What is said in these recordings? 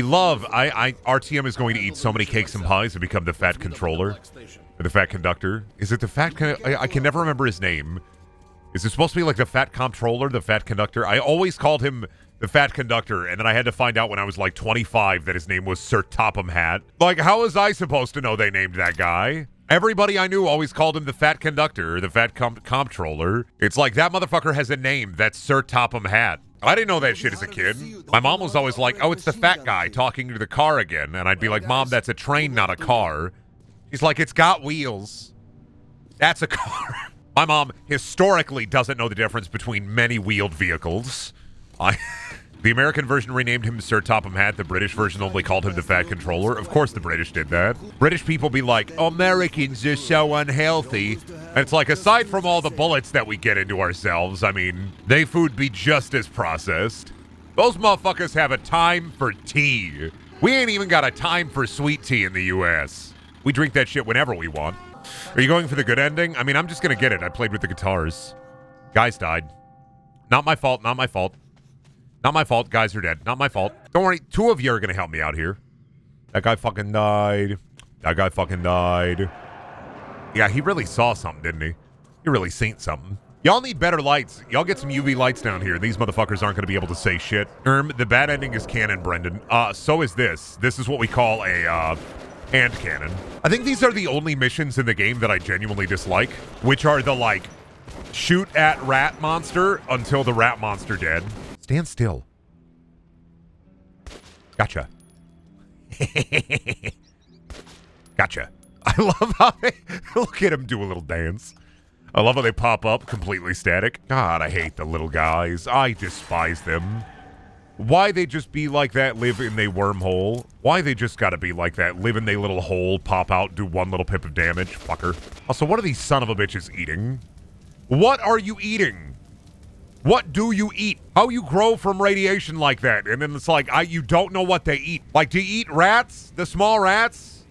Artyom is going to eat so many cakes and pies and become the fat controller. Or the fat conductor. Is it the fat, I can never remember his name. Is it supposed to be like the fat comptroller, the fat conductor? I always called him the fat conductor, and then I had to find out when I was like 25 that his name was Sir Topham Hat. Like, how was I supposed to know they named that guy? Everybody I knew always called him the fat conductor, the fat comptroller. It's like, that motherfucker has a name. That's Sir Topham Hat. I didn't know that shit as a kid. My mom was always like, oh, it's the fat guy talking to the car again. And I'd be like, Mom, that's a train, not a car. She's like, it's got wheels. That's a car. My mom historically doesn't know the difference between many wheeled vehicles. The American version renamed him Sir Topham Hat. The British version only called him the Fat Controller. Of course the British did that. British people be like, Americans are so unhealthy. And it's like, aside from all the bullets that we get into ourselves, I mean, they food be just as processed. Those motherfuckers have a time for tea. We ain't even got a time for sweet tea in the U.S. We drink that shit whenever we want. Are you going for the good ending? I mean, I'm just gonna get it. I played with the guitars. Guys died. Not my fault, not my fault. Not my fault. Guys are dead. Not my fault. Don't worry. 2 of you are going to help me out here. That guy fucking died. That guy fucking died. Yeah, he really saw something, didn't he? He really seen something. Y'all need better lights. Y'all get some UV lights down here. These motherfuckers aren't going to be able to say shit. The bad ending is canon, Brendan. So is this. This is what we call a, hand cannon. I think these are the only missions in the game that I genuinely dislike, which are the, like, shoot at rat monster until the rat monster dead. Stand still. Gotcha. Gotcha. I love how they... Look at him do a little dance. I love how they pop up completely static. God, I hate the little guys. I despise them. Why they just be like that, live in they wormhole? Why they just gotta be like that, live in they little hole, pop out, do 1 little pip of damage? Fucker. Also, what are these son of a bitches eating? What are you eating? What do you eat? How you grow from radiation like that? And then it's like, you don't know what they eat. Like, do you eat rats? The small rats?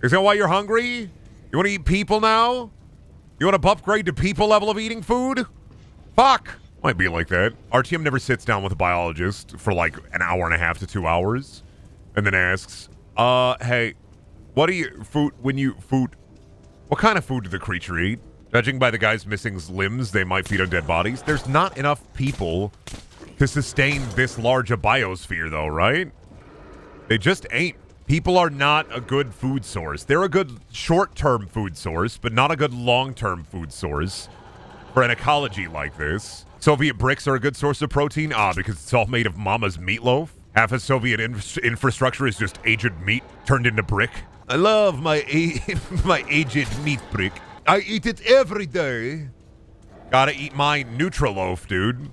Is that why you're hungry? You want to eat people now? You want to upgrade to people level of eating food? Fuck. Might be like that. Artyom never sits down with a biologist for like an hour and a half to 2 hours. And then asks, hey, what do you, what kind of food do the creature eat? Judging by the guy's missing limbs, they might feed on dead bodies. There's not enough people to sustain this large a biosphere, though, right? They just ain't. People are not a good food source. They're a good short-term food source, but not a good long-term food source for an ecology like this. Soviet bricks are a good source of protein? Because it's all made of mama's meatloaf. Half of Soviet infrastructure is just aged meat turned into brick. I love my aged meat brick. I eat it every day. Gotta eat my Nutriloaf, dude.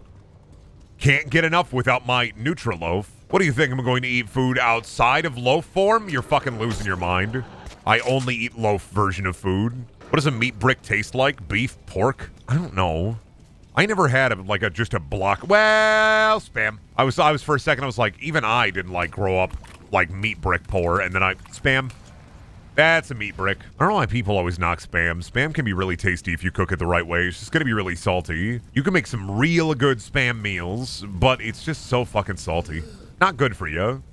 Can't get enough without my Nutriloaf. What do you think? I'm going to eat food outside of loaf form? You're fucking losing your mind. I only eat loaf version of food. What does a meat brick taste like? Beef? Pork? I don't know. I never had just a block. Well, spam. I was for a second, I was like, even I didn't like grow up like meat brick poor, and then spam. That's a meat brick. I don't know why people always knock spam. Spam can be really tasty if you cook it the right way. It's just gonna be really salty. You can make some real good spam meals, but it's just so fucking salty. Not good for you.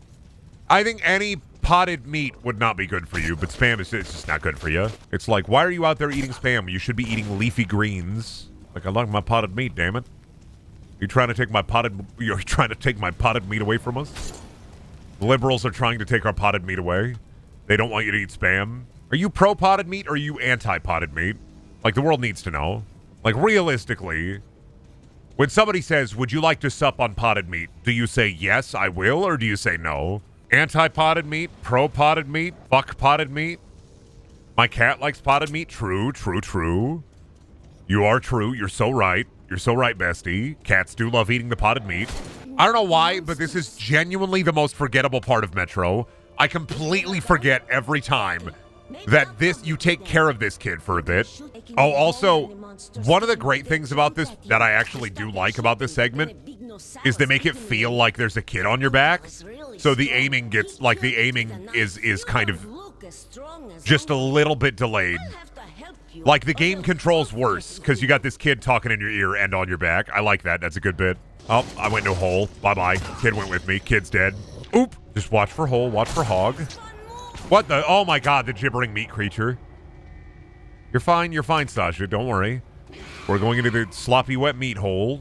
I think any potted meat would not be good for you, but spam it's just not good for you. It's like, why are you out there eating spam? You should be eating leafy greens. Like, I like my potted meat, damn it. You're trying to take my potted meat away from us? The liberals are trying to take our potted meat away. They don't want you to eat spam. Are you pro-potted meat or are you anti-potted meat? Like, the world needs to know. Like, realistically, when somebody says, would you like to sup on potted meat? Do you say, yes, I will, or do you say no? Anti-potted meat? Pro-potted meat? Fuck potted meat? My cat likes potted meat? True, true, true. You are true. You're so right. You're so right, bestie. Cats do love eating the potted meat. I don't know why, but this is genuinely the most forgettable part of Metro. I completely forget every time that you take care of this kid for a bit. Oh, also, one of the great things about this that I actually do like about this segment is they make it feel like there's a kid on your back. So the aiming is kind of just a little bit delayed. Like, the game controls worse because you got this kid talking in your ear and on your back. I like that. That's a good bit. Oh, I went into a hole. Bye-bye. Kid went with me. Kid's dead. Oop. Just watch for hole, watch for hog. What the? Oh my god, the gibbering meat creature. You're fine, Sasha. Don't worry. We're going into the sloppy wet meat hole.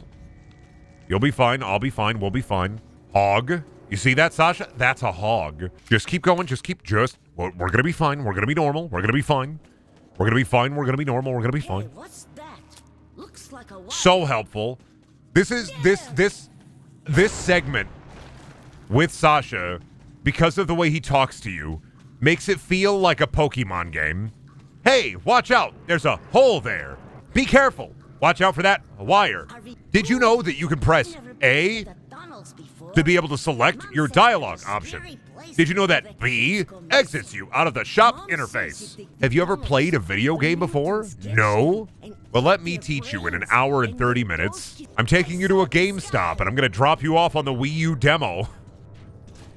You'll be fine. I'll be fine. We'll be fine. Hog. You see that, Sasha? That's a hog. Just keep going. We're going to be fine. We're going to be normal. We're going to be fine. We're going to be fine. We're going to be normal. We're going to be fine. Hey, what's that? Looks like a So helpful. This segment with Sasha, because of the way he talks to you, makes it feel like a Pokemon game. Hey, watch out. There's a hole there. Be careful. Watch out for that wire. Did you know that you can press A to be able to select your dialogue option? Did you know that B exits you out of the shop interface? Have you ever played a video game before? No? Well, let me teach you in an hour and 30 minutes. I'm taking you to a GameStop, and I'm going to drop you off on the Wii U demo.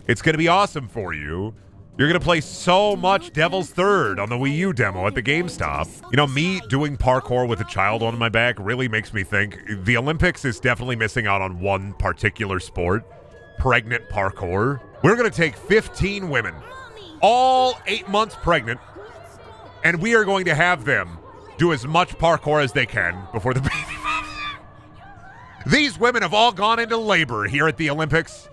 It's going to be awesome for you. You're going to play so much Devil's Third on the Wii U demo at the GameStop. You know, me doing parkour with a child on my back really makes me think the Olympics is definitely missing out on one particular sport, pregnant parkour. We're going to take 15 women, all 8 months pregnant, and we are going to have them do as much parkour as they can before the baby pops. These women have all gone into labor here at the Olympics.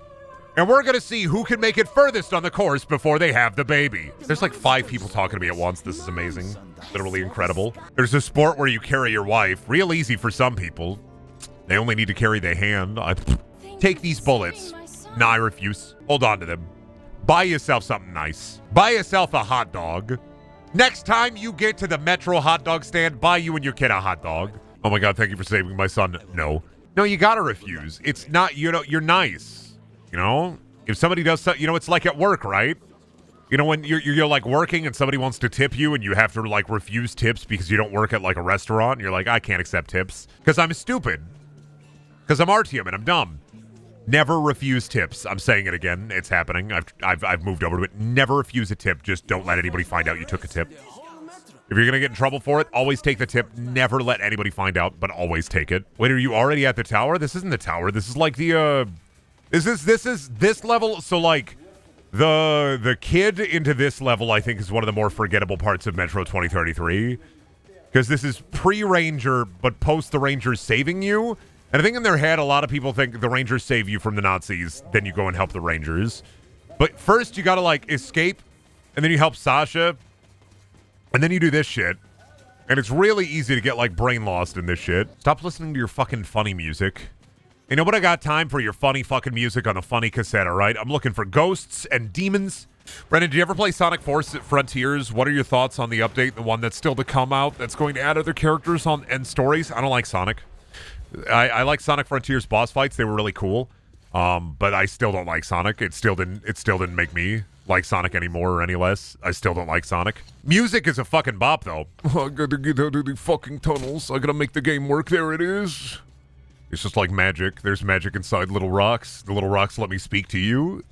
And we're going to see who can make it furthest on the course before they have the baby. There's like 5 people talking to me at once. This is amazing. Literally incredible. There's a sport where you carry your wife. Real easy for some people. They only need to carry their hand. Take these bullets. Nah, I refuse. Hold on to them. Buy yourself something nice. Buy yourself a hot dog. Next time you get to the Metro hot dog stand, buy you and your kid a hot dog. Oh my God, thank you for saving my son. No. No, you gotta refuse. It's not, you know, you're nice. You know, if somebody does something, you know, it's like at work, right? You know, when you're like working and somebody wants to tip you and you have to like refuse tips because you don't work at like a restaurant. And you're like, I can't accept tips because I'm stupid. Because I'm Artyom and I'm dumb. Never refuse tips. I'm saying it again. It's happening. I've moved over to it. Never refuse a tip. Just don't let anybody find out you took a tip. If you're gonna get in trouble for it, always take the tip. Never let anybody find out, but always take it. Wait, are you already at the tower? This isn't the tower. This is like the This is this level. So like the kid into this level, I think, is one of the more forgettable parts of Metro 2033, because this is pre-Ranger but post the Rangers saving you. And I think in their head, a lot of people think the Rangers save you from the Nazis, then you go and help the Rangers. But first you gotta like escape, and then you help Sasha, and then you do this shit. And it's really easy to get like brain lost in this shit. Stop listening to your fucking funny music. You know what? I got time for your funny fucking music on a funny cassette, all right? I'm looking for ghosts and demons. Brendan, did you ever play Sonic Force Frontiers? What are your thoughts on the update, the one that's still to come out, that's going to add other characters on and stories? I don't like Sonic. I like Sonic Frontiers boss fights. They were really cool. But I still don't like Sonic. It still didn't make me like Sonic anymore or any less. I still don't like Sonic. Music is a fucking bop, though. I gotta get out of the fucking tunnels. I gotta make the game work. There it is. It's just like magic. There's magic inside little rocks. The little rocks let me speak to you.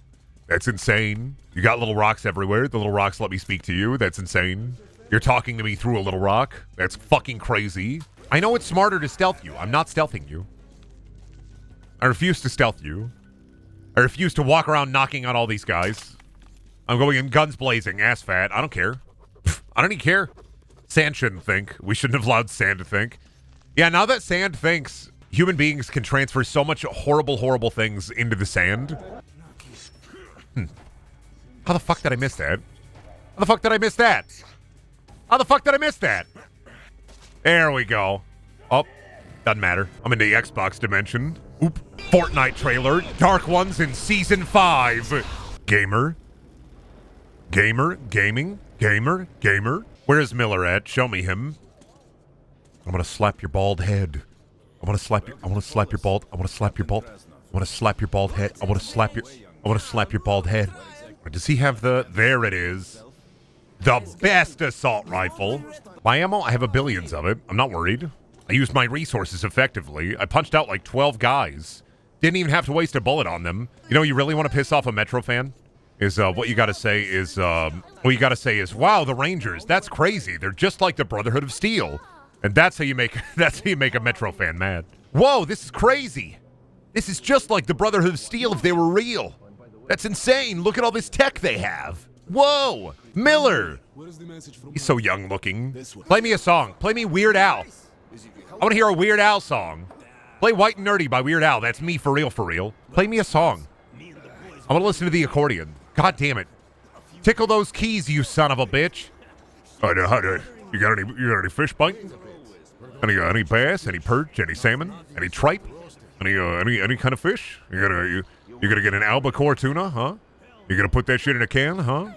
That's insane. You got little rocks everywhere. The little rocks let me speak to you. That's insane. You're talking to me through a little rock. That's fucking crazy. I know it's smarter to stealth you. I'm not stealthing you. I refuse to stealth you. I refuse to walk around knocking on all these guys. I'm going in guns blazing, ass fat. I don't care. I don't even care. Sand shouldn't think. We shouldn't have allowed Sand to think. Yeah, now that Sand thinks, human beings can transfer so much horrible, horrible things into the sand. How the fuck did I miss that? How the fuck did I miss that? How the fuck did I miss that? There we go. Oh, doesn't matter. I'm in the Xbox dimension. Oop. Fortnite trailer. Dark Ones in Season 5. Gamer. Gamer. Gaming. Gamer. Gamer. Where's Miller at? Show me him. I'm gonna slap your bald head. I want to slap your bald. I want to slap your bald. I want to slap your bald head. I want to slap your bald head. Does he have the? There it is. The best assault rifle. My ammo, I have a billions of it. I'm not worried. I used my resources effectively. I punched out like 12 guys. Didn't even have to waste a bullet on them. You know, you really want to piss off a Metro fan? What you got to say is, wow, the Rangers. That's crazy. They're just like the Brotherhood of Steel. And that's how you make a Metro fan mad. Whoa, this is crazy. This is just like the Brotherhood of Steel if they were real. That's insane. Look at all this tech they have. Whoa, Miller. He's so young looking. Play me a song. Play me Weird Al. I want to hear a Weird Al song. Play White and Nerdy by Weird Al. That's me for real, for real. Play me a song. I want to listen to the accordion. God damn it. Tickle those keys, you son of a bitch. You got any fish biting? Any bass? Any perch? Any salmon? Any tripe? Any kind of fish? You gonna get an albacore tuna, huh? You gonna put that shit in a can, huh?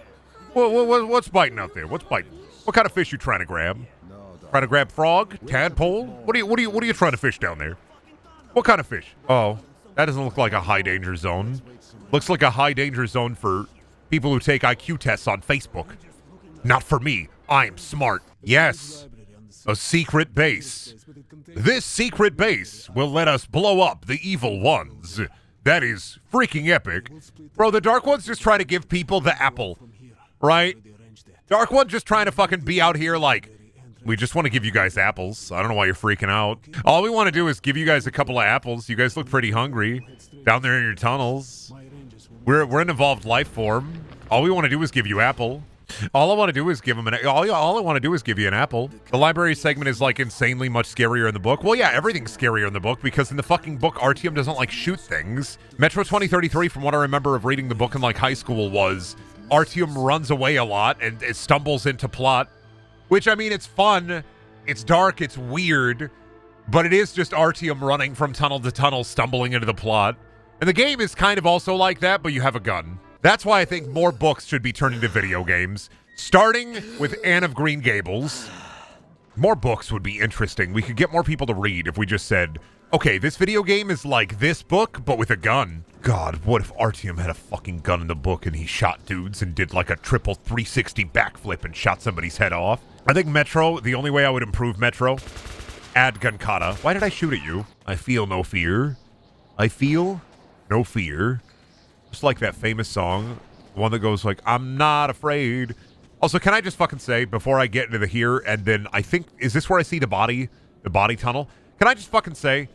What's biting out there? What's biting? What kind of fish you trying to grab? Trying to grab frog? Tadpole? What are you trying to fish down there? What kind of fish? Oh, that doesn't look like a high danger zone. Looks like a high danger zone for people who take IQ tests on Facebook. Not for me. I'm smart. Yes. A secret base. This secret base will let us blow up the evil ones. That is freaking epic. Bro, the Dark One's just trying to give people the apple. Right? Dark One just trying to fucking be out here like, we just want to give you guys apples. I don't know why you're freaking out. All we want to do is give you guys a couple of apples. You guys look pretty hungry down there in your tunnels. We're an evolved life form. All we want to do is give you apple. All I want to do is give them all I want to do is give you an apple. The library segment is like insanely much scarier in the book. Well, yeah, everything's scarier in the book because in the fucking book, Artyom doesn't like shoot things. Metro 2033, from what I remember of reading the book in like high school, was Artyom runs away a lot and it stumbles into plot. Which, I mean, it's fun, it's dark, it's weird, but it is just Artyom running from tunnel to tunnel, stumbling into the plot. And the game is kind of also like that, but you have a gun. That's why I think more books should be turned into video games, starting with Anne of Green Gables. More books would be interesting. We could get more people to read if we just said, okay, this video game is like this book, but with a gun. God, what if Artyom had a fucking gun in the book and he shot dudes and did like a triple 360 backflip and shot somebody's head off? I think Metro, the only way I would improve Metro, add gun kata. Why did I shoot at you? I feel no fear. I feel no fear. Just like that famous song, the one that goes like, I'm not afraid. Also, can I just fucking say, before I get into the here, and then I think, is this where I see the body tunnel? Can I just fucking say,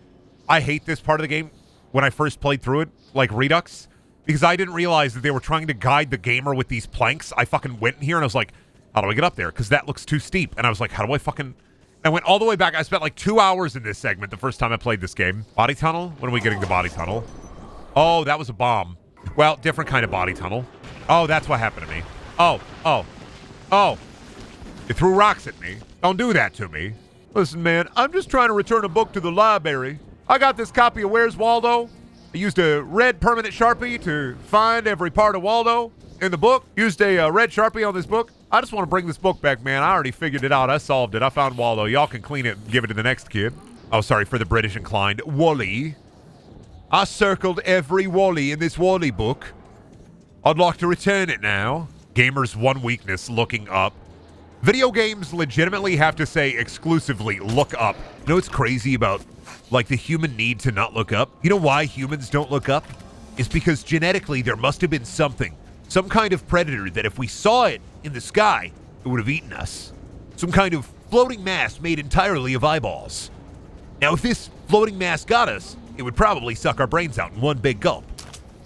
I hate this part of the game when I first played through it, like Redux, because I didn't realize that they were trying to guide the gamer with these planks. I fucking went in here and I was like, how do I get up there? Because that looks too steep. And I was like, how do I fucking... I went all the way back. I spent like 2 hours in this segment the first time I played this game. Body tunnel? When are we getting the body tunnel? Oh, that was a bomb. Well, different kind of body tunnel. Oh, that's what happened to me. Oh. You threw rocks at me. Don't do that to me. Listen, man, I'm just trying to return a book to the library. I got this copy of Where's Waldo. I used a red permanent Sharpie to find every part of Waldo in the book. Used a red Sharpie on this book. I just want to bring this book back, man. I already figured it out. I solved it. I found Waldo. Y'all can clean it and give it to the next kid. Oh, sorry for the British inclined. Wally. I circled every Wally in this Wally book. I'd like to return it now. Gamers' one weakness, looking up. Video games legitimately have to say exclusively, look up. You know what's crazy about, like, the human need to not look up? You know why humans don't look up? It's because genetically there must have been something. Some kind of predator that if we saw it in the sky, it would have eaten us. Some kind of floating mass made entirely of eyeballs. Now, if this floating mass got us, it would probably suck our brains out in one big gulp.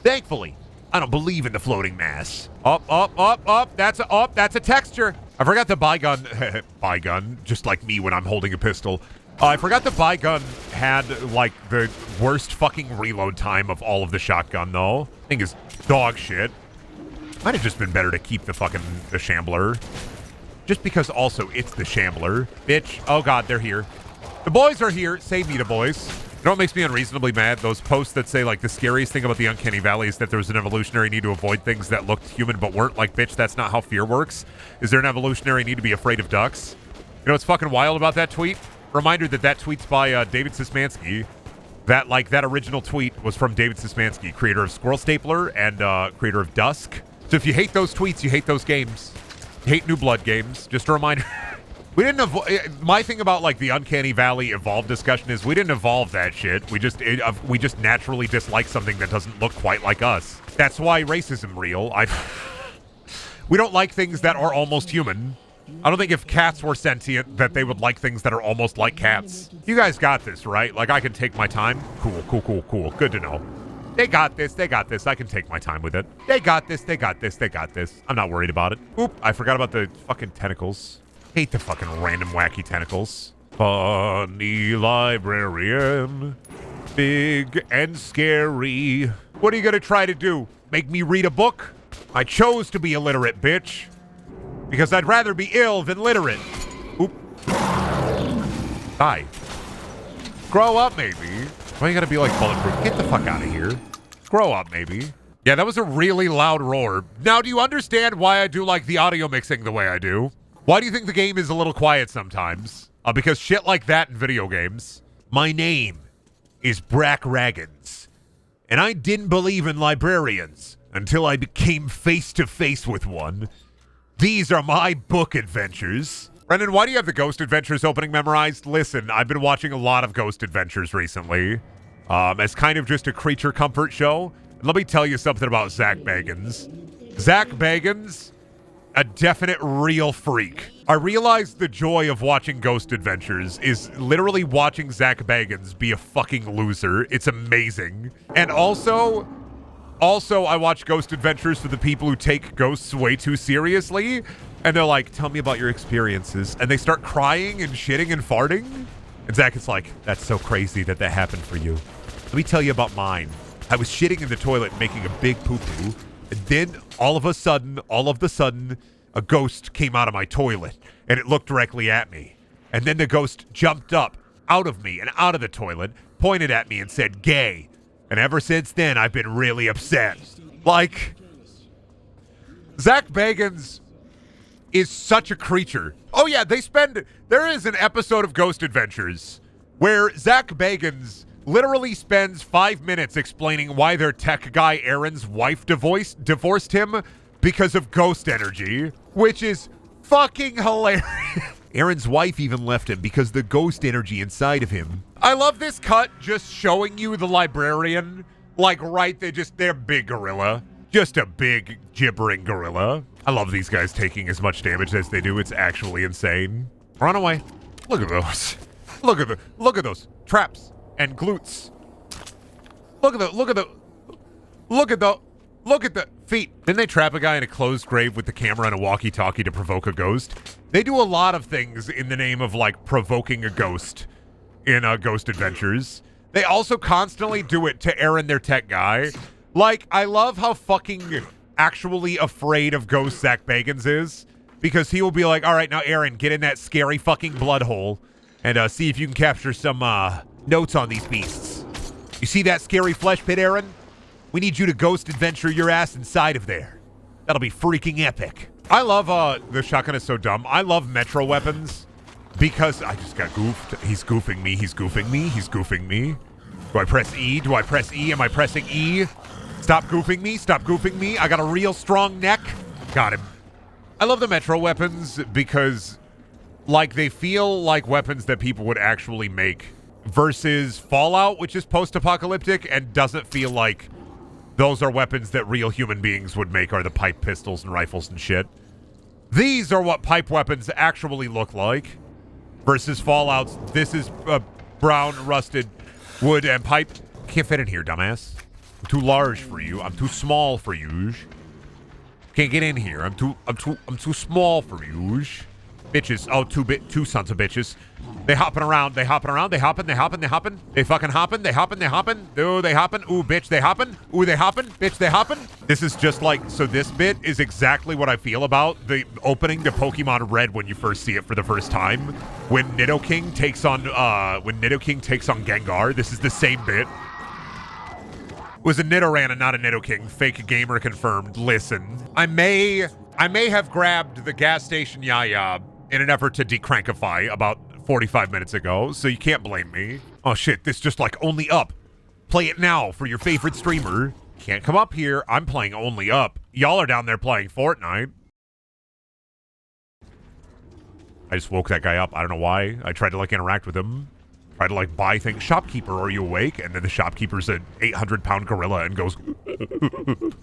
Thankfully, I don't believe in the floating mass. Up. That's a texture. I forgot the Bygone, just like me when I'm holding a pistol. I forgot the Bygone had, like, the worst fucking reload time of all of the shotgun, though. Thing is dog shit. Might have just been better to keep the Shambler. Just because also it's the Shambler. Bitch. Oh, God, they're here. The boys are here. Save me, the boys. You know what makes me unreasonably mad? Those posts that say, like, the scariest thing about the Uncanny Valley is that there was an evolutionary need to avoid things that looked human but weren't. Like, bitch, that's not how fear works. Is there an evolutionary need to be afraid of ducks? You know what's fucking wild about that tweet? Reminder that tweet's by David Szymanski. That original tweet was from David Szymanski, creator of Squirrel Stapler and creator of Dusk. So if you hate those tweets, you hate those games. You hate New Blood games. Just a reminder. We didn't evolve. My thing about, like, the Uncanny Valley evolve discussion is we didn't evolve that shit. We just naturally dislike something that doesn't look quite like us. That's why racism real. We don't like things that are almost human. I don't think if cats were sentient that they would like things that are almost like cats. You guys got this, right? Like, I can take my time. Cool. Good to know. They got this. They got this. I can take my time with it. They got this. They got this. They got this. I'm not worried about it. Oop, I forgot about the fucking tentacles. Hate the fucking random wacky tentacles. Funny librarian. Big and scary. What are you gonna try to do? Make me read a book? I chose to be illiterate, bitch. Because I'd rather be ill than literate. Oop. Die. Grow up, maybe. Why you gotta be like bulletproof? Get the fuck out of here. Grow up, maybe. Yeah, that was a really loud roar. Now, do you understand why I do like the audio mixing the way I do? Why do you think the game is a little quiet sometimes? Because shit like that in video games. My name is Brack Raggins, and I didn't believe in librarians until I became face to face with one. These are my book adventures. Brendan, why do you have the Ghost Adventures opening memorized? Listen, I've been watching a lot of Ghost Adventures recently, as kind of just a creature comfort show. And let me tell you something about Zach Bagans. Zach Bagans, a definite real freak. I realized the joy of watching Ghost Adventures is literally watching Zach Bagans be a fucking loser. It's amazing. And also, I watch Ghost Adventures for the people who take ghosts way too seriously. And they're like, tell me about your experiences. And they start crying and shitting and farting. And Zach is like, that's so crazy that happened for you. Let me tell you about mine. I was shitting in the toilet making a big poo-poo. And then all of the sudden, a ghost came out of my toilet, and it looked directly at me. And then the ghost jumped up out of me and out of the toilet, pointed at me and said, gay. And ever since then, I've been really upset. Like, Zach Bagans is such a creature. Oh yeah, there is an episode of Ghost Adventures where Zach Bagans literally spends 5 minutes explaining why their tech guy Aaron's wife divorced him because of ghost energy, which is fucking hilarious. Aaron's wife even left him because the ghost energy inside of him. I love this cut just showing you the librarian, like they're big gorilla. Just a big gibbering gorilla. I love these guys taking as much damage as they do. It's actually insane. Run away. Look at those. Look at those traps and glutes. Look at the feet. Didn't they trap a guy in a closed grave with the camera and a walkie-talkie to provoke a ghost? They do a lot of things in the name of, like, provoking a ghost in Ghost Adventures. They also constantly do it to Aaron, their tech guy. Like, I love how fucking actually afraid of ghosts Zach Bagans is. Because he will be like, all right, now, Aaron, get in that scary fucking blood hole and see if you can capture some notes on these beasts. You see that scary flesh pit, Aaron? We need you to ghost adventure your ass inside of there. That'll be freaking epic. I love, the shotgun is so dumb. I love metro weapons because I just got goofed. He's goofing me. Do I press E? Am I pressing E? Stop goofing me. I got a real strong neck. Got him. I love the metro weapons because, like, they feel like weapons that people would actually make versus Fallout, which is post-apocalyptic and doesn't feel like those are weapons that real human beings would make, are the pipe pistols and rifles and shit. These are what pipe weapons actually look like. Versus Fallout's, this is brown, rusted wood and pipe. Can't fit in here, dumbass. I'm too large for you. I'm too small for you. Can't get in here. I'm too small for you. Bitches. Oh, two sons of bitches. They hopping around. They fucking hopping. Ooh, they hopping. Ooh, bitch, they hopping. Ooh, they hopping. Bitch, they hopping. This is just like, so this bit is exactly what I feel about the opening to Pokemon Red when you first see it for the first time. When Nidoking takes on Gengar. This is the same bit. It was a Nidoran and not a Nidoking. Fake gamer confirmed. Listen, I may have grabbed the gas station Yaya in an effort to decrankify about 45 minutes ago, so you can't blame me. Oh shit, this just like only up. Play it now for your favorite streamer. Can't come up here. I'm playing only up. Y'all are down there playing Fortnite. I just woke that guy up. I don't know why. I tried to like interact with him. Tried to like buy things. Shopkeeper, are you awake? And then the shopkeeper's an 800-pound gorilla and goes...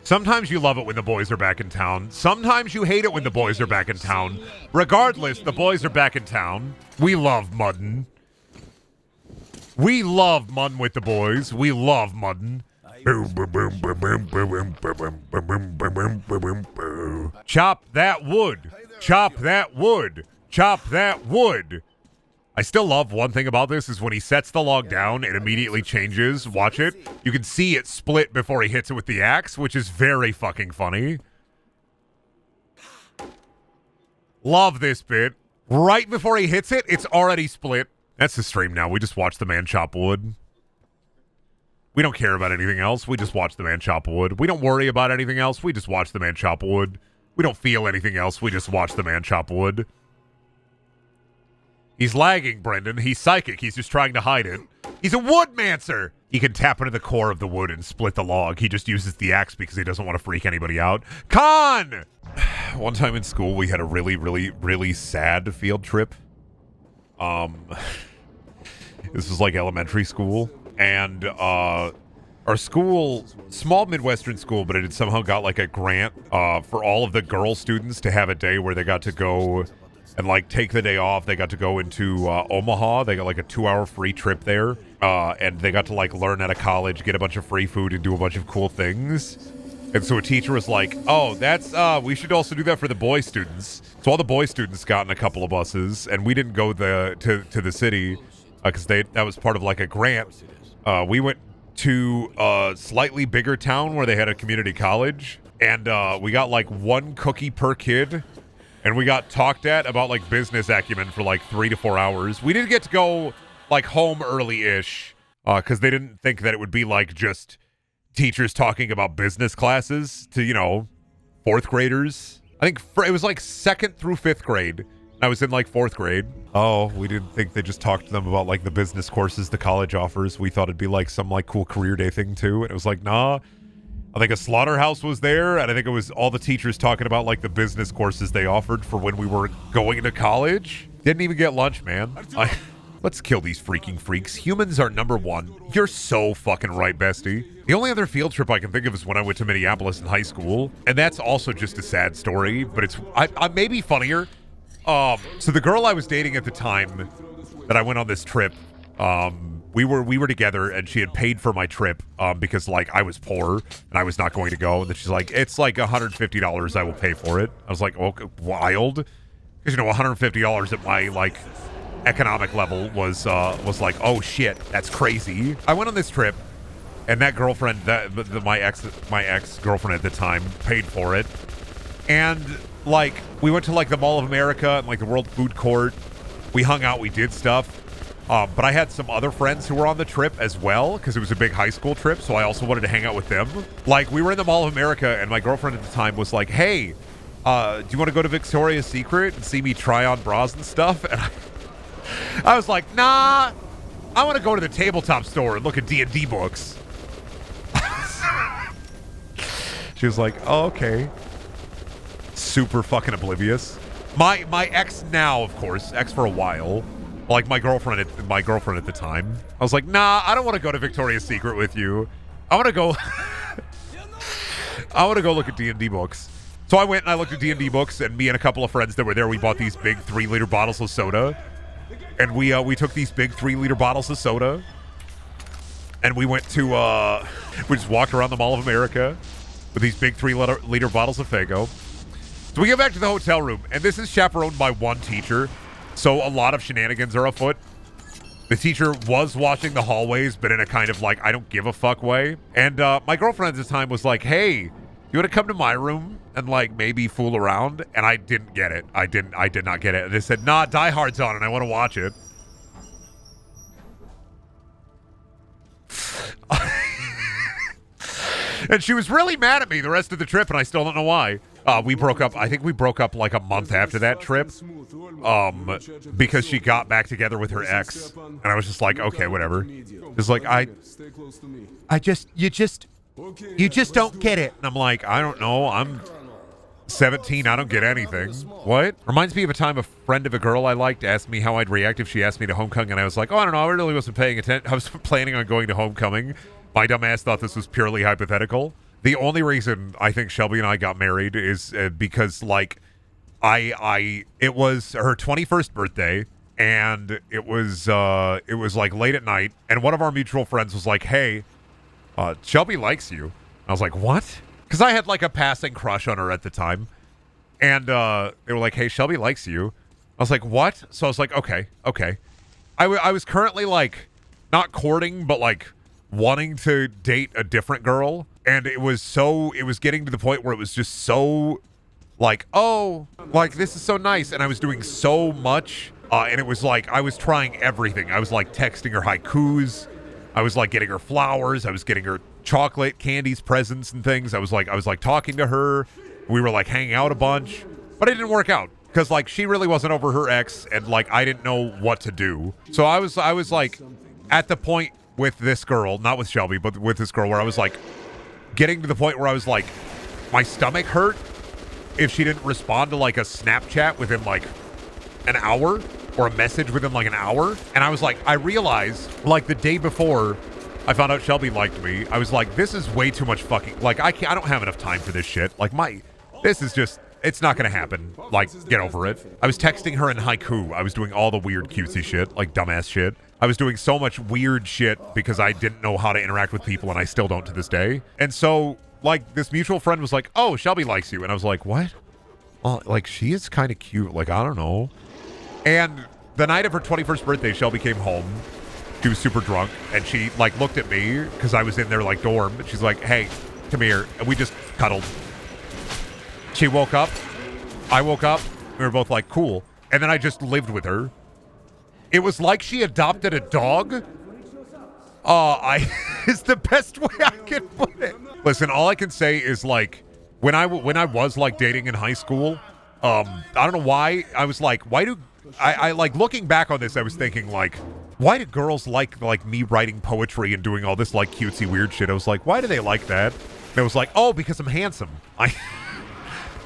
Sometimes you love it when the boys are back in town. Sometimes you hate it when the boys are back in town. Regardless, the boys are back in town. We love muddin'. We love muddin' with the boys. We love muddin'. Boom, boom, boom, boom, boom, boom, boom, boom, boom, boom, boom, boom, boom, boom. Chop that wood. Chop that wood. Chop that wood. I still love one thing about this is when he sets the log down, it immediately changes. Watch it. You can see it split before he hits it with the axe, which is very fucking funny. Love this bit. Right before he hits it, it's already split. That's the stream now. We just watch the man chop wood. We don't care about anything else. We just watch the man chop wood. We don't worry about anything else. We just watch the man chop wood. We don't feel anything else. We just watch the man chop wood. He's lagging, Brendan. He's psychic. He's just trying to hide it. He's a woodmancer. He can tap into the core of the wood and split the log. He just uses the axe because he doesn't want to freak anybody out. Con! One time in school, we had a really, really, really sad field trip. This was like elementary school. And our school, small Midwestern school, but it had somehow got like a grant for all of the girl students to have a day where they got to go and like take the day off. They got to go into Omaha. They got like a 2-hour free trip there. And they got to like learn at a college, get a bunch of free food and do a bunch of cool things. And so a teacher was like, oh, that's, we should also do that for the boy students. So all the boy students got in a couple of buses and we didn't go to the city because that was part of like a grant. We went to a slightly bigger town where they had a community college, and we got like 1 cookie per kid, and we got talked at about like business acumen for like 3 to 4 hours. We didn't get to go like home early-ish because they didn't think that it would be like just teachers talking about business classes to, you know, 4th graders. I think it was like 2nd through 5th grade. I was in like 4th grade. Oh, we didn't think they just talked to them about like the business courses the college offers. We thought it'd be like some like cool career day thing too. And it was like, nah. I think a slaughterhouse was there, and I think it was all the teachers talking about like the business courses they offered for when we were going to college. Didn't even get lunch, man. Let's kill these freaking freaks. Humans are number one. You're so fucking right, bestie. The only other field trip I can think of is when I went to Minneapolis in high school, and that's also just a sad story, but it's I may be funnier. So the girl I was dating at the time that I went on this trip, we were together and she had paid for my trip, because like I was poor and I was not going to go. And then she's like, it's like $150. I will pay for it. I was like, okay, wild. Cause you know, $150 at my like economic level was like, oh shit, that's crazy. I went on this trip and that girlfriend, my ex girlfriend at the time paid for it. And like, we went to like the Mall of America and like the World Food Court. We hung out, we did stuff. But I had some other friends who were on the trip as well because it was a big high school trip. So I also wanted to hang out with them. Like, we were in the Mall of America and my girlfriend at the time was like, hey, do you want to go to Victoria's Secret and see me try on bras and stuff? And I was like, nah, I want to go to the tabletop store and look at D&D books. She was like, oh, okay. Super fucking oblivious. My ex now, of course, ex for a while, like my girlfriend at the time. I was like, nah, I don't want to go to Victoria's Secret with you. I want to go. I want to go look at D&D books. So I went and I looked at D&D books, and me and a couple of friends that were there, we bought these big 3-liter bottles of soda, and we took these big 3-liter bottles of soda, and we went to we just walked around the Mall of America with these big 3-liter bottles of Faygo. So we get back to the hotel room, and this is chaperoned by one teacher, so a lot of shenanigans are afoot. The teacher was watching the hallways, but in a kind of like, I don't give a fuck way. And my girlfriend at the time was like, hey, you want to come to my room and like maybe fool around? And I didn't get it. I did not get it. And they said, nah, Die Hard's on and I want to watch it. And she was really mad at me the rest of the trip, and I still don't know why. We broke up. I think we broke up like a month after that trip, because she got back together with her ex, and I was just like, okay, whatever. It's like you just don't get it. And I'm like, I don't know. I'm 17. I don't get anything. What? Reminds me of a time a friend of a girl I liked asked me how I'd react if she asked me to homecoming, and I was like, oh, I don't know. I really wasn't paying attention. I was planning on going to homecoming. My dumbass thought this was purely hypothetical. The only reason I think Shelby and I got married is because, like, it was her 21st birthday, and it was like late at night, and one of our mutual friends was like, hey, Shelby likes you. I was like, what? Because I had like a passing crush on her at the time. And they were like, hey, Shelby likes you. I was like, what? So I was like, okay. I was currently like not courting, but like wanting to date a different girl. And it was getting to the point where it was just so like, oh, like this is so nice. And I was doing so much. And it was like, I was trying everything. I was like texting her haikus. I was like getting her flowers. I was getting her chocolate, candies, presents, and things. I was like talking to her. We were like hanging out a bunch, but it didn't work out because like she really wasn't over her ex, and like I didn't know what to do. So I was like at the point with this girl, not with Shelby, but with this girl, where I was like getting to the point where I was like, my stomach hurt if she didn't respond to like a Snapchat within like an hour or a message within like an hour. And I was like, I realized like the day before I found out Shelby liked me, I was like, this is way too much fucking, like I don't have enough time for this shit. Like this is just, it's not gonna happen. Like, get over it. I was texting her in haiku. I was doing all the weird cutesy shit, like dumbass shit. I was doing so much weird shit because I didn't know how to interact with people, and I still don't to this day. And so like this mutual friend was like, oh, Shelby likes you. And I was like, what? Well, like she is kind of cute. Like, I don't know. And the night of her 21st birthday, Shelby came home. She was super drunk, and she like looked at me because I was in their like dorm, and she's like, hey, come here. And we just cuddled. She woke up. I woke up. We were both like, cool. And then I just lived with her. It was like she adopted a dog. It's the best way I can put it. Listen, all I can say is like, when I was like dating in high school, I don't know why. I was like, why do I like looking back on this, I was thinking like, why do girls like me writing poetry and doing all this like cutesy weird shit? I was like, why do they like that? And it was like, oh, because I'm handsome.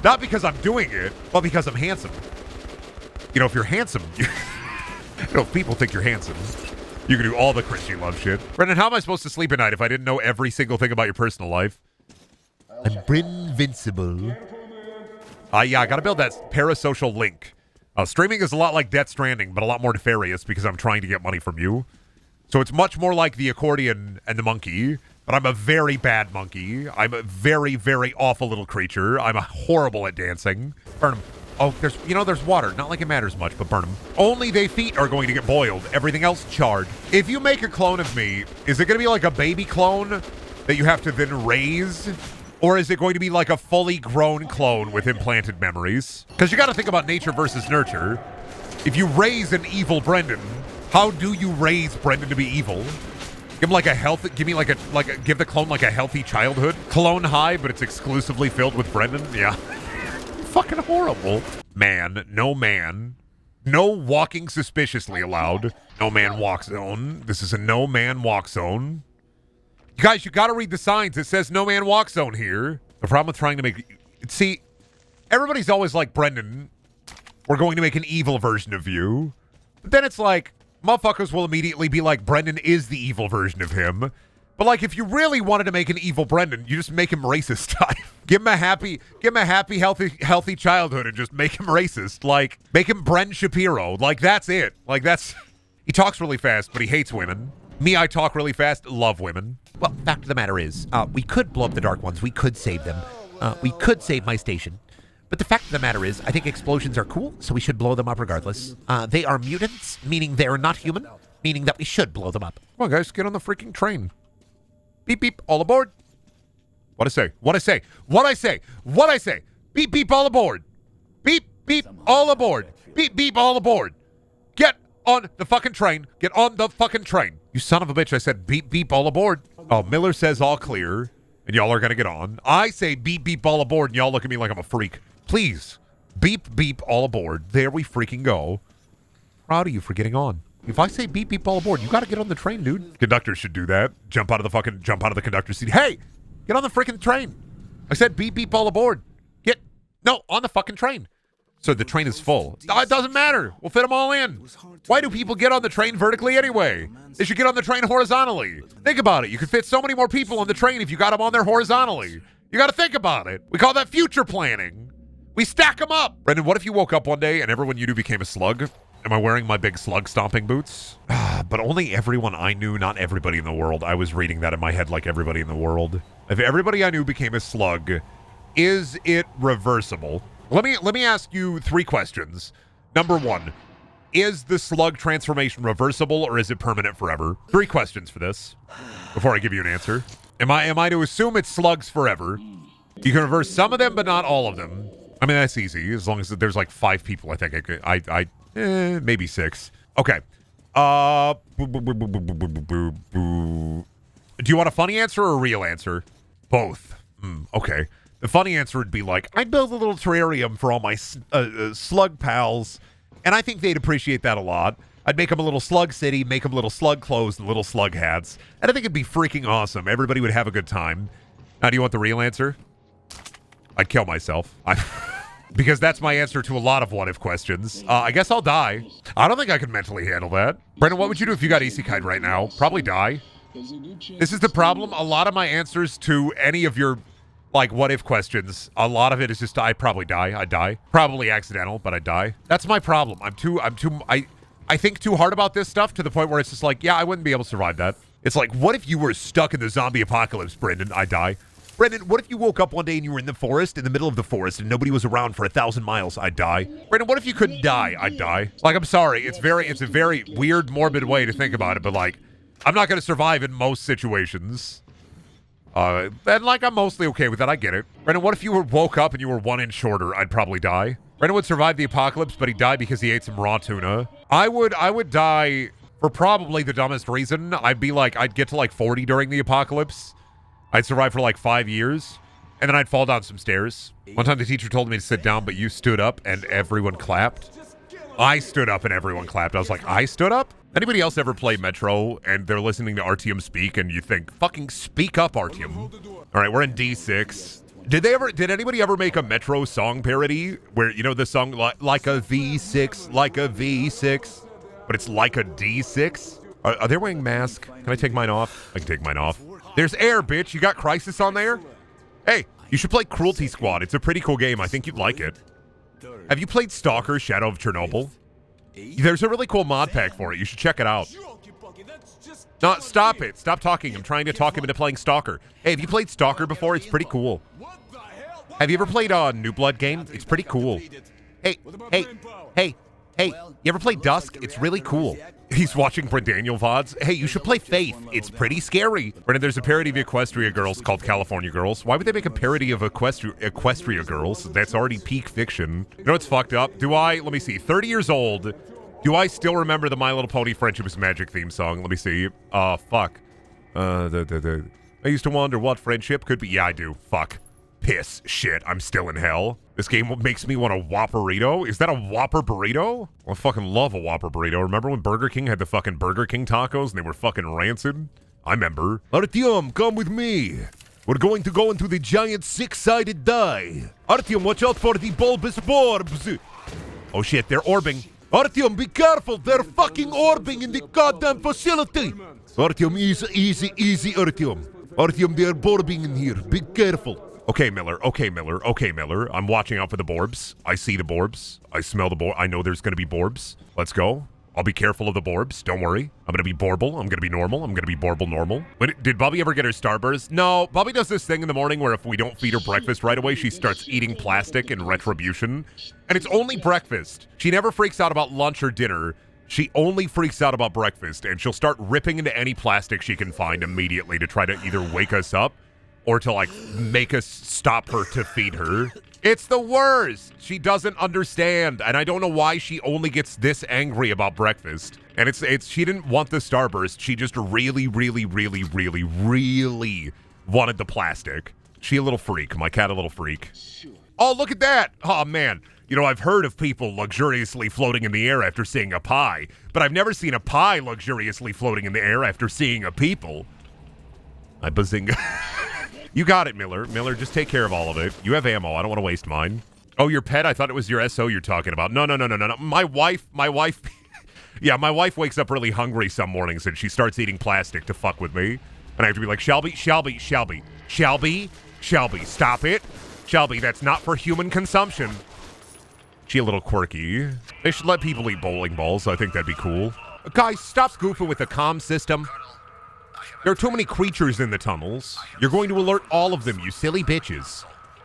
Not because I'm doing it, but because I'm handsome. You know, if you're handsome, if people think you're handsome, you can do all the cringy love shit. Brendan, how am I supposed to sleep at night if I didn't know every single thing about your personal life? I'm Brinvincible. Yeah, I gotta build that parasocial link. Streaming is a lot like Death Stranding, but a lot more nefarious because I'm trying to get money from you. So it's much more like the accordion and the monkey, but I'm a very bad monkey. I'm a very, very awful little creature. I'm horrible at dancing. Burn them. Oh, there's water. Not like it matters much, but burn them. Only they feet are going to get boiled. Everything else charred. If you make a clone of me, is it going to be like a baby clone that you have to then raise? Or is it going to be like a fully grown clone with implanted memories? Because you got to think about nature versus nurture. If you raise an evil Brendan, how do you raise Brendan to be evil? Give him like a healthy, give the clone like a healthy childhood. Clone high, but it's exclusively filled with Brendan. Yeah. Fucking horrible. Man. No walking suspiciously allowed. No man walk zone. This is a no man walk zone. You guys, you got to read the signs. It says no man walk zone here. The problem with trying to make... See, everybody's always like, Brendan, we're going to make an evil version of you. But then it's like, motherfuckers will immediately be like, Brendan is the evil version of him. But like, if you really wanted to make an evil Brendan, you just make him racist type. Give him a happy, healthy childhood and just make him racist. Like, make him Bren Shapiro. Like, that's it. Like, that's... He talks really fast, but he hates women. Me, I talk really fast, love women. Well, fact of the matter is, we could blow up the Dark Ones. We could save them. We could save my station. But the fact of the matter is, I think explosions are cool, so we should blow them up regardless. They are mutants, meaning they are not human, meaning that we should blow them up. Come on, guys, get on the freaking train. Beep, beep, all aboard. What'd I say? Beep, beep, all aboard. Beep, beep, all aboard. Beep, beep, all aboard. Get on the fucking train. Get on the fucking train. You son of a bitch, I said beep, beep, all aboard. Oh, Miller says all clear, and y'all are going to get on. I say beep, beep, all aboard, and y'all look at me like I'm a freak. Please, beep, beep, all aboard. There we freaking go. Proud of you for getting on. If I say beep, beep, all aboard, you got to get on the train, dude. Conductors should do that. Jump out of the conductor's seat. Hey, get on the freaking train. I said beep, beep, all aboard. On the fucking train. So the train is full. It doesn't matter. We'll fit them all in. Why do people get on the train vertically anyway? They should get on the train horizontally. Think about it. You could fit so many more people on the train if you got them on there horizontally. You got to think about it. We call that future planning. We stack them up. Brendan, what if you woke up one day and everyone you knew became a slug? Am I wearing my big slug stomping boots? But only everyone I knew, not everybody in the world. I was reading that in my head like everybody in the world. If everybody I knew became a slug, is it reversible? Let me ask you 3 questions. Number 1, is the slug transformation reversible or is it permanent forever? 3 questions for this before I give you an answer. Am I to assume it's slugs forever? You can reverse some of them, but not all of them. I mean, that's easy as long as there's like 5 people. I think maybe 6. Okay. Do you want a funny answer or a real answer? Both. Okay. The funny answer would be like, I'd build a little terrarium for all my slug pals, and I think they'd appreciate that a lot. I'd make them a little slug city, make them little slug clothes and little slug hats, and I think it'd be freaking awesome. Everybody would have a good time. Now, do you want the real answer? I'd kill myself. Because that's my answer to a lot of what-if questions. I guess I'll die. I don't think I could mentally handle that. Brendan, what would you do if you got isekai'd right now? Probably die. This is the problem. A lot of my answers to any of your, like, what-if questions, a lot of it is just, I'd probably die. I'd die. Probably accidental, but I'd die. That's my problem. I think too hard about this stuff to the point where it's just like, yeah, I wouldn't be able to survive that. It's like, what if you were stuck in the zombie apocalypse, Brendan? I'd die. Brendan, what if you woke up one day and you were in the forest, in the middle of the forest, and nobody was around for 1,000 miles? I'd die. Brendan, what if you couldn't die? I'd die. Like, I'm sorry. It's a very weird, morbid way to think about it, but, like, I'm not going to survive in most situations. And, like, I'm mostly okay with that. I get it. Brendan, what if you woke up and you were 1 inch shorter? I'd probably die. Brendan would survive the apocalypse, but he'd die because he ate some raw tuna. I would die for probably the dumbest reason. I'd get to, like, 40 during the apocalypse. I'd survive for like 5 years, and then I'd fall down some stairs. One time the teacher told me to sit down, but you stood up and everyone clapped. I stood up and everyone clapped. I was like, I stood up? Anybody else ever play Metro and they're listening to Artyom speak and you think, fucking speak up, Artyom. All right, we're in D6. Did anybody ever make a Metro song parody where, you know, the song like a V6, like a V6, but it's like a D6? Are they wearing masks? Can I take mine off? I can take mine off. There's air, bitch. You got Crisis on there? Hey, you should play Cruelty Squad. It's a pretty cool game. I think you'd like it. Have you played Stalker, Shadow of Chernobyl? There's a really cool mod pack for it. You should check it out. No, stop it. Stop talking. I'm trying to talk him into playing Stalker. Hey, have you played Stalker before? It's pretty cool. Have you ever played New Blood game? It's pretty cool. Hey. You ever played Dusk? It's really cool. He's watching Brendaniel VODs. Hey, you should play Faith. It's pretty scary. Brendan, there's a parody of Equestria Girls called California Girls. Why would they make a parody of Equestria Girls? That's already peak fiction. You know what's fucked up? Let me see, 30 years old, do I still remember the My Little Pony Friendship is Magic theme song? Let me see. Fuck. I used to wonder what friendship could be. Yeah, I do. Fuck. Piss. Shit. I'm still in hell. This game makes me want a Whopper burrito. Is that a Whopper burrito? I fucking love a Whopper burrito. Remember when Burger King had the fucking Burger King tacos and they were fucking rancid? I remember. Artyom, come with me. We're going to go into the giant 6-sided die. Artyom, watch out for the bulbous orbs. Oh shit, they're orbing. Artyom, be careful. They're fucking orbing in the goddamn facility. Artyom, easy, Artyom. Artyom, they're orbing in here. Be careful. Okay, Miller. I'm watching out for the borbs. I see the borbs. I smell the borbs. I know there's going to be borbs. Let's go. I'll be careful of the borbs. Don't worry. I'm going to be borble. I'm going to be normal. I'm going to be borble normal. Did Bobby ever get her Starburst? No. Bobby does this thing in the morning where if we don't feed her breakfast right away, she starts eating plastic in retribution. And it's only breakfast. She never freaks out about lunch or dinner. She only freaks out about breakfast. And she'll start ripping into any plastic she can find immediately to try to either wake us up or to, like, make us stop her to feed her. It's the worst. She doesn't understand, and I don't know why she only gets this angry about breakfast. And it's she didn't want the Starburst. She just really wanted the plastic. She a little freak. My cat a little freak. Oh, look at that. Oh, man. You know, I've heard of people luxuriously floating in the air after seeing a pie, but I've never seen a pie luxuriously floating in the air after seeing a people. I bazinga. You got it, Miller. Miller, just take care of all of it. You have ammo. I don't want to waste mine. Oh, your pet? I thought it was your SO you're talking about. No. My wife. Yeah, my wife wakes up really hungry some mornings and she starts eating plastic to fuck with me. And I have to be like, Shelby, stop it. Shelby, that's not for human consumption. She a little quirky. They should let people eat bowling balls. I think that'd be cool. Guys, stop goofing with the comm system. There are too many creatures in the tunnels. You're going to alert all of them, you silly bitches.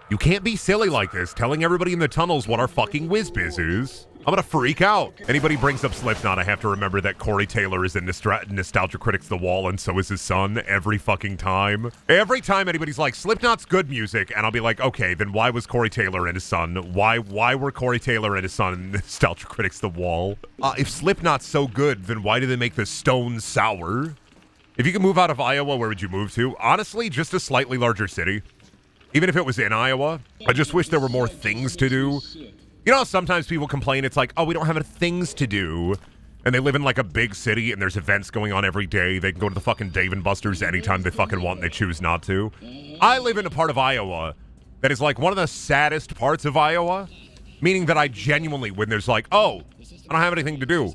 You can't be silly like this, telling everybody in the tunnels what our fucking whiz-biz is. I'm gonna freak out. Anybody brings up Slipknot, I have to remember that Corey Taylor is in Nostalgia Critics The Wall, and so is his son every fucking time. Every time anybody's like, Slipknot's good music, and I'll be like, okay, then why was Corey Taylor and his son? Why were Corey Taylor and his son in Nostalgia Critics The Wall? If Slipknot's so good, then why do they make the stone sour? If you could move out of Iowa, where would you move to? Honestly, just a slightly larger city. Even if it was in Iowa, I just wish there were more things to do. You know, sometimes people complain, it's like, oh, we don't have enough things to do. And they live in like a big city and there's events going on every day. They can go to the fucking Dave & Buster's anytime they fucking want and they choose not to. I live in a part of Iowa that is like one of the saddest parts of Iowa. Meaning that I genuinely, when there's like, oh, I don't have anything to do.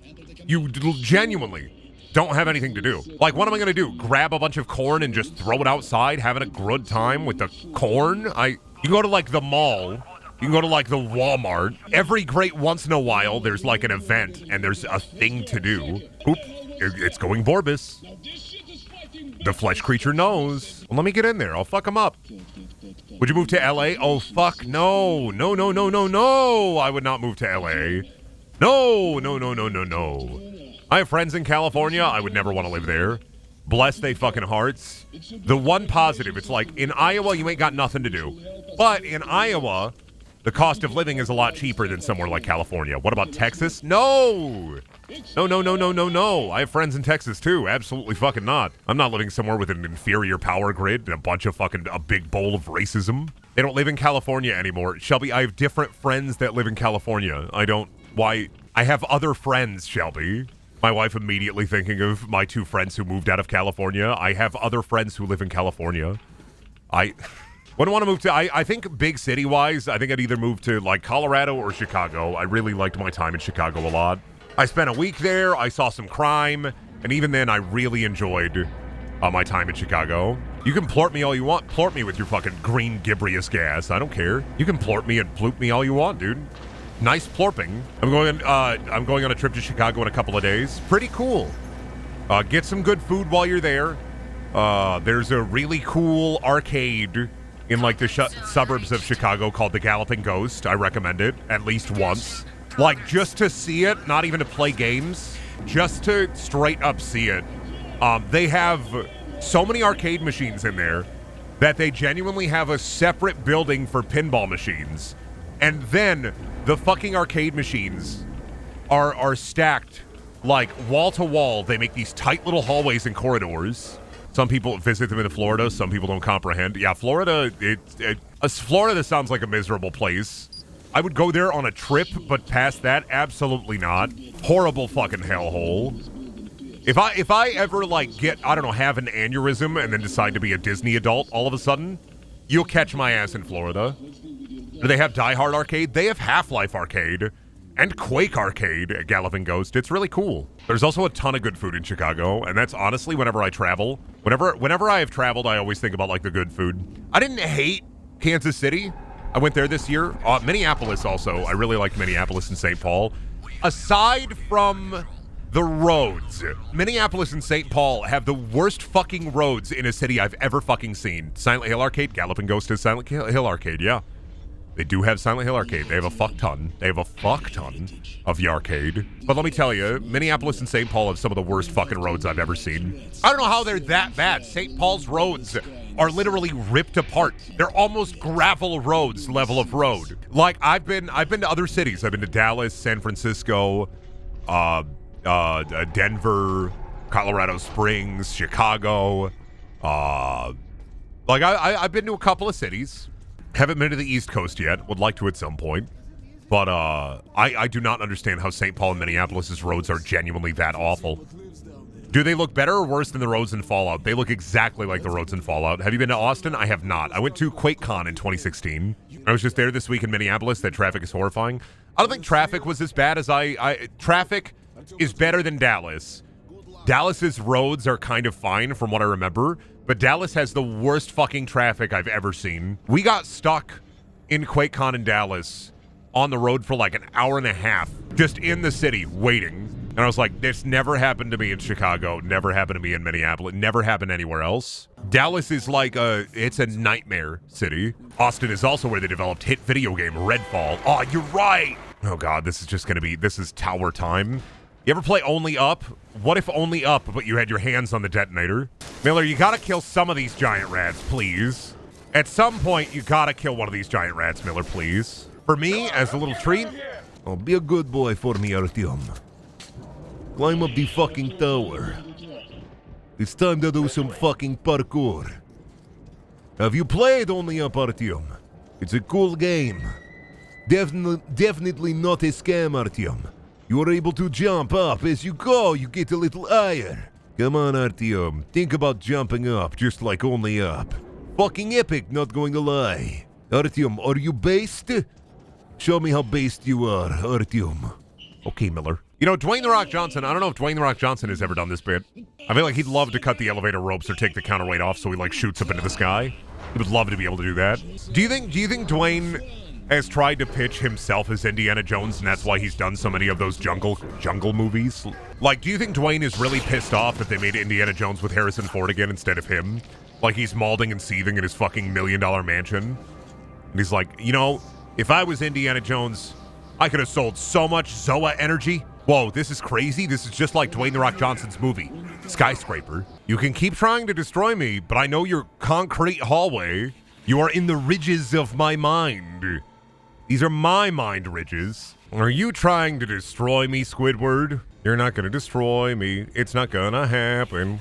You genuinely don't have anything to do. Like, what am I going to do? Grab a bunch of corn and just throw it outside, having a good time with the corn? You can go to like the mall. You can go to, like, the Walmart. Every great once in a while, there's, like, an event, and there's a thing to do. Oop, it's going Vorbis. The flesh creature knows. Well, let me get in there. I'll fuck him up. Would you move to L.A.? Oh, fuck, no. No, no, no, no, no. I would not move to L.A. No, no, no, no, no, no. I have friends in California. I would never want to live there. Bless they fucking hearts. The one positive, it's like, in Iowa, you ain't got nothing to do. But in Iowa, the cost of living is a lot cheaper than somewhere like California. What about Texas? No! No, no, no, no, no, no. I have friends in Texas, too. Absolutely fucking not. I'm not living somewhere with an inferior power grid and a big bowl of racism. They don't live in California anymore. Shelby, I have different friends that live in California. I have other friends, Shelby. My wife immediately thinking of my two friends who moved out of California. I have other friends who live in California. Wouldn't want to move to, I think big city-wise, I think I'd either move to, like, Colorado or Chicago. I really liked my time in Chicago a lot. I spent a week there, I saw some crime, and even then I really enjoyed my time in Chicago. You can plort me all you want. Plort me with your fucking green gibrious gas. I don't care. You can plort me and ploop me all you want, dude. Nice plorping. I'm going on a trip to Chicago in a couple of days. Pretty cool. Get some good food while you're there. There's a really cool arcade in like the suburbs of Chicago called the Galloping Ghost. I recommend it at least once. Like, just to see it, not even to play games, just to straight up see it. They have so many arcade machines in there that they genuinely have a separate building for pinball machines. And then the fucking arcade machines are stacked like wall to wall. They make these tight little hallways and corridors. Some people visit them in Florida. Some people don't comprehend. Yeah, Florida, Florida sounds like a miserable place. I would go there on a trip, but past that, absolutely not. Horrible fucking hellhole. If I ever, like, have an aneurysm and then decide to be a Disney adult all of a sudden, you'll catch my ass in Florida. Do they have Die Hard Arcade? They have Half-Life Arcade and Quake Arcade at Galloping Ghost. It's really cool. There's also a ton of good food in Chicago, and that's honestly whenever I travel. Whenever I have traveled, I always think about, like, the good food. I didn't hate Kansas City. I went there this year. Minneapolis also. I really liked Minneapolis and St. Paul. Aside from the roads, Minneapolis and St. Paul have the worst fucking roads in a city I've ever fucking seen. Silent Hill Arcade, Galloping Ghost is Silent Hill Arcade, yeah. They do have Silent Hill Arcade. They have a fuck ton. They have a fuck ton of the arcade. But let me tell you, Minneapolis and St. Paul have some of the worst fucking roads I've ever seen. I don't know how they're that bad. St. Paul's roads are literally ripped apart. They're almost gravel roads level of road. Like, I've been to other cities. I've been to Dallas, San Francisco, Denver, Colorado Springs, Chicago. I've been to a couple of cities. Haven't been to the East Coast yet. Would like to at some point. But I do not understand how St. Paul and Minneapolis' roads are genuinely that awful. Do they look better or worse than the roads in Fallout? They look exactly like the roads in Fallout. Have you been to Austin? I have not. I went to QuakeCon in 2016. I was just there this week in Minneapolis. That traffic is horrifying. I don't think traffic was as bad as traffic is better than Dallas. Dallas's roads are kind of fine from what I remember, but Dallas has the worst fucking traffic I've ever seen. We got stuck in QuakeCon in Dallas on the road for like an hour and a half, just in the city, waiting. And I was like, this never happened to me in Chicago, never happened to me in Minneapolis, never happened anywhere else. Dallas is like it's a nightmare city. Austin is also where they developed hit video game Redfall. Oh, you're right. Oh God, this is tower time. You ever play Only Up? What if Only Up, but you had your hands on the detonator? Miller, you gotta kill some of these giant rats, please. At some point, you gotta kill one of these giant rats, Miller, please. For me, as a little treat, oh, be a good boy for me, Artyom. Climb up the fucking tower. It's time to do some fucking parkour. Have you played Only Up, Artyom? It's a cool game. Definitely not a scam, Artyom. You are able to jump up as you go. You get a little higher. Come on, Artyom. Think about jumping up, just like Only Up. Fucking epic, not going to lie. Artyom, are you based? Show me how based you are, Artyom. Okay, Miller. You know, Dwayne "The Rock" Johnson, I don't know if Dwayne "The Rock" Johnson has ever done this bit. I feel like he'd love to cut the elevator ropes or take the counterweight off so he, like, shoots up into the sky. He would love to be able to do that. Do you think Dwayne has tried to pitch himself as Indiana Jones, and that's why he's done so many of those jungle movies? Like, do you think Dwayne is really pissed off that they made Indiana Jones with Harrison Ford again instead of him? Like, he's mauling and seething in his fucking $1 million mansion? And he's like, you know, if I was Indiana Jones, I could have sold so much Zoa energy. Whoa, this is crazy. This is just like Dwayne "The Rock" Johnson's movie, Skyscraper. You can keep trying to destroy me, but I know your concrete hallway. You are in the ridges of my mind. These are my mind ridges. Are you trying to destroy me, Squidward? You're not gonna destroy me. It's not gonna happen.